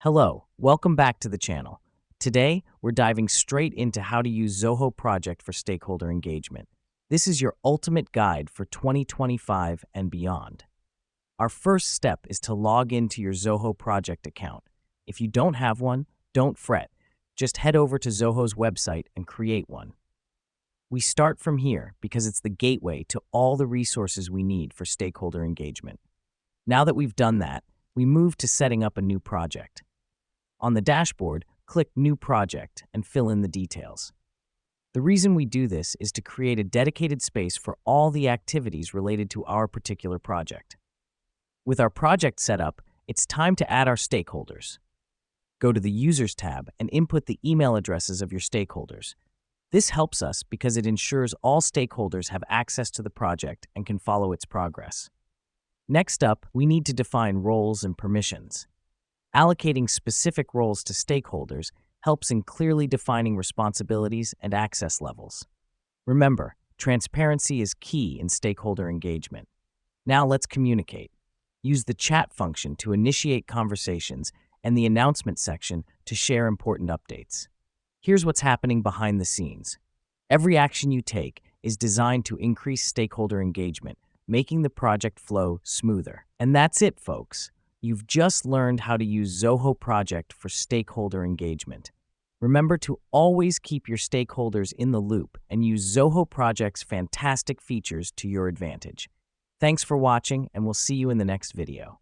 Hello, welcome back to the channel. Today, we're diving straight into how to use Zoho Project for stakeholder engagement. This is your ultimate guide for 2025 and beyond. Our first step is to log into your Zoho Project account. If you don't have one, don't fret. Just head over to Zoho's website and create one. We start from here because it's the gateway to all the resources we need for stakeholder engagement. Now that we've done that, we move to setting up a new project. On the dashboard, click New Project and fill in the details. The reason we do this is to create a dedicated space for all the activities related to our particular project. With our project set up, it's time to add our stakeholders. Go to the Users tab and input the email addresses of your stakeholders. This helps us because it ensures all stakeholders have access to the project and can follow its progress. Next up, we need to define roles and permissions. Allocating specific roles to stakeholders helps in clearly defining responsibilities and access levels. Remember, transparency is key in stakeholder engagement. Now let's communicate. Use the chat function to initiate conversations and the announcement section to share important updates. Here's what's happening behind the scenes. Every action you take is designed to increase stakeholder engagement, making the project flow smoother. And that's it, folks. You've just learned how to use Zoho Project for stakeholder engagement. Remember to always keep your stakeholders in the loop and use Zoho Project's fantastic features to your advantage. Thanks for watching, and we'll see you in the next video.